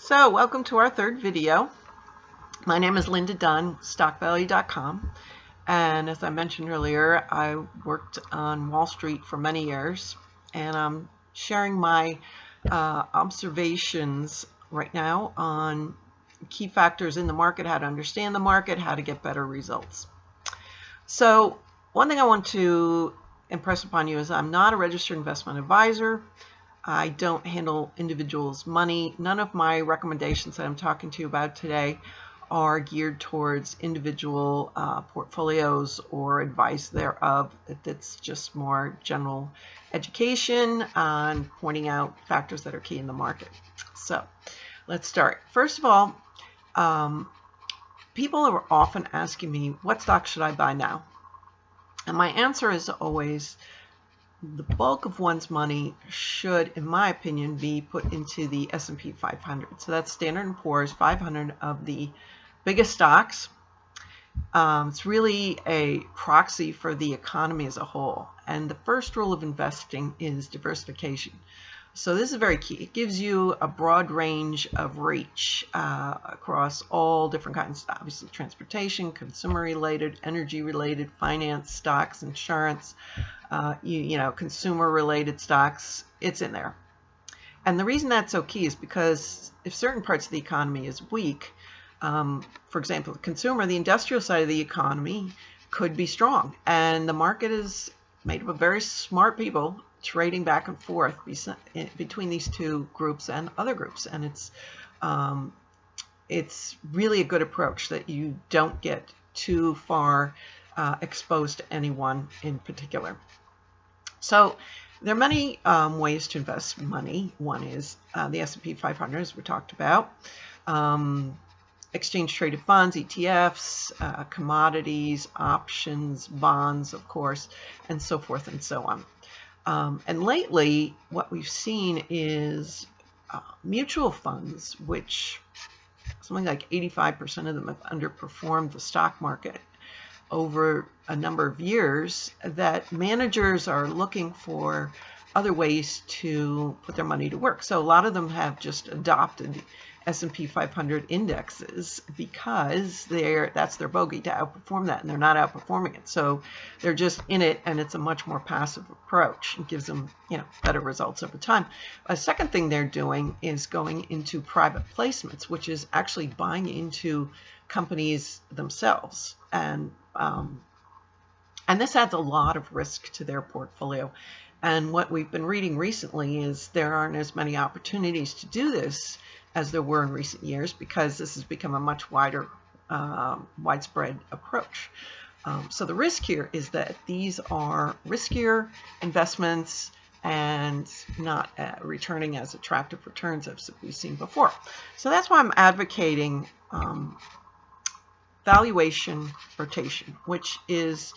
So welcome to our third video. My name is Linda Dunn, StockValue.com, and as I mentioned earlier, I worked on Wall Street for many years, and I'm sharing my observations right now on key factors in the market, how to understand the market, how to get better results. So one thing I want to impress upon you is I'm not a registered investment advisor. I don't handle individuals' money. None of my recommendations that I'm talking to you about today are geared towards individual portfolios or advice thereof. It's just more general education on pointing out factors that are key in the market. So let's start. First of all, people are often asking me, what stock should I buy now? And my answer is always, the bulk of one's money should, in my opinion, be put into the S&P 500. So that's Standard & Poor's 500 of the biggest stocks. It's really a proxy for the economy as a whole. And the first rule of investing is diversification. So this is very key. It gives you a broad range of reach across all different kinds, obviously transportation, consumer-related, energy-related, finance, stocks, insurance, consumer-related stocks. It's in there. And the reason that's so key is because if certain parts of the economy is weak, for example, the consumer, the industrial side of the economy could be strong. And the market is made up of very smart people trading back and forth between these two groups and other groups, and it's really a good approach that you don't get too far exposed to anyone in particular. So there are many ways to invest money. One is the S&P 500, as we talked about, exchange traded funds, ETFs, commodities, options, bonds, of course, and so forth and so on. And lately, what we've seen is mutual funds, which something like 85% of them have underperformed the stock market over a number of years, that managers are looking for other ways to put their money to work. So a lot of them have just adopted S&P 500 indexes because that's their bogey, to outperform that, and they're not outperforming it. So they're just in it, and it's a much more passive approach. It gives them, better results over time. A second thing they're doing is going into private placements, which is actually buying into companies themselves, and this adds a lot of risk to their portfolio. And what we've been reading recently is there aren't as many opportunities to do this as there were in recent years, because this has become a much wider, widespread approach. So the risk here is that these are riskier investments and not returning as attractive returns as we've seen before. So that's why I'm advocating valuation rotation, which is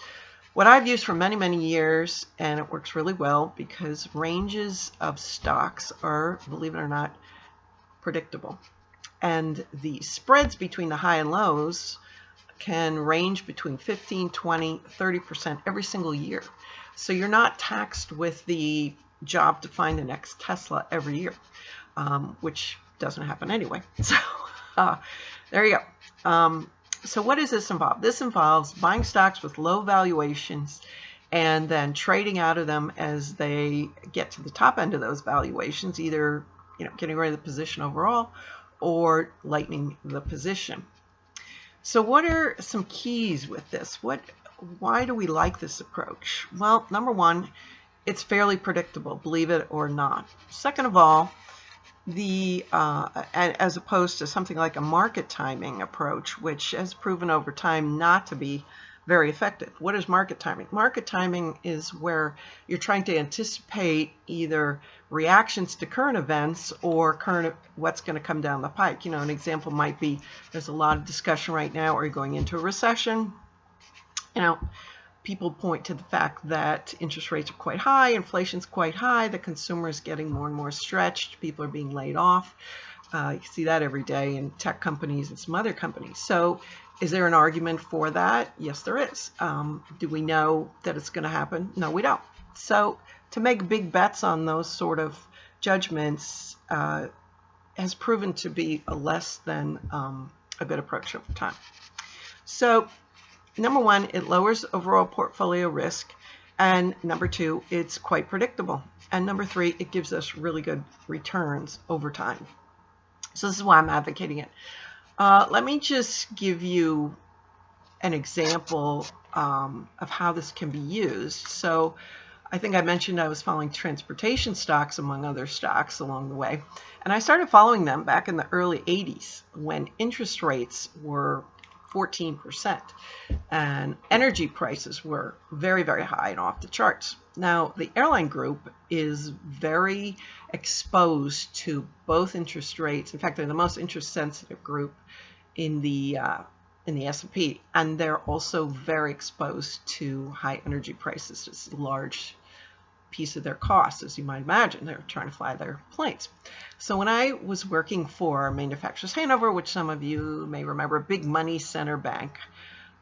what I've used for many, many years, and it works really well because ranges of stocks are, believe it or not, predictable. And the spreads between the high and lows can range between 15, 20, 30% every single year. So you're not taxed with the job to find the next Tesla every year, which doesn't happen anyway. So there you go. So what does this involve? This involves buying stocks with low valuations and then trading out of them as they get to the top end of those valuations, either getting rid of the position overall or lightening the position. So what are some keys with this? Why do we like this approach? Well, number one, it's fairly predictable, believe it or not. Second of all, as opposed to something like a market timing approach, which has proven over time not to be very effective. What is market timing? Market timing is where you're trying to anticipate either reactions to current events or what's going to come down the pike. An example might be, there's a lot of discussion right now, are you going into a recession? People point to the fact that interest rates are quite high, inflation's quite high, the consumer is getting more and more stretched, people are being laid off. You see that every day in tech companies and some other companies. So is there an argument for that? Yes, there is. Do we know that it's going to happen? No, we don't. So to make big bets on those sort of judgments has proven to be a less than a good approach over time. So number one, it lowers overall portfolio risk. And number two, it's quite predictable. And number three, it gives us really good returns over time. So this is why I'm advocating it. Let me just give you an example of how this can be used. So I think I mentioned I was following transportation stocks among other stocks along the way. And I started following them back in the early 80s when interest rates were 14% and energy prices were very, very high and off the charts. Now, the airline group is very exposed to both interest rates. In fact, they're the most interest sensitive group in the S&P, and they're also very exposed to high energy prices. It's a large piece of their cost, as you might imagine. They're trying to fly their planes. So when I was working for Manufacturers Hanover, which some of you may remember, a big money center bank,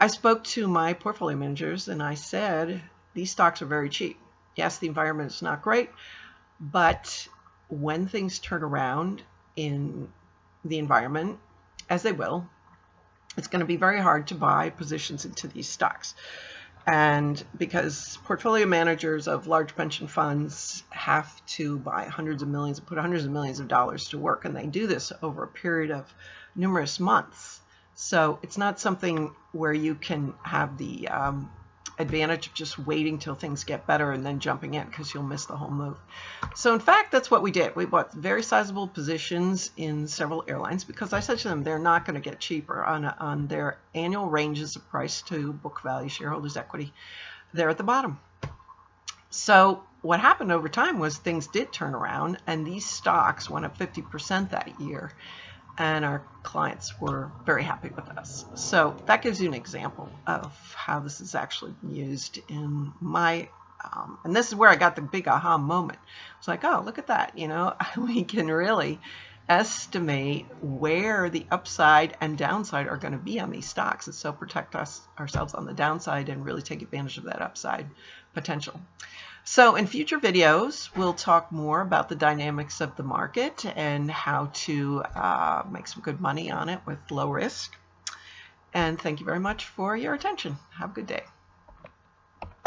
I spoke to my portfolio managers and I said, these stocks are very cheap. Yes, the environment is not great, but when things turn around in the environment, as they will, it's going to be very hard to buy positions into these stocks. And because portfolio managers of large pension funds have to buy hundreds of millions, put hundreds of millions of dollars to work, and they do this over a period of numerous months. So it's not something where you can have the advantage of just waiting till things get better and then jumping in, because you'll miss the whole move. So in fact, that's what we did. We bought very sizable positions in several airlines because I said to them they're not going to get cheaper on their annual ranges of price to book value, shareholders' equity. They're at the bottom. So what happened over time was things did turn around, and these stocks went up 50% that year. And our clients were very happy with us. So that gives you an example of how this is actually used in my, and this is where I got the big aha moment. It's like, oh, look at that. You know, we can really estimate where the upside and downside are going to be on these stocks, and so protect ourselves on the downside and really take advantage of that upside potential. So in future videos, we'll talk more about the dynamics of the market and how to make some good money on it with low risk. And thank you very much for your attention. Have a good day.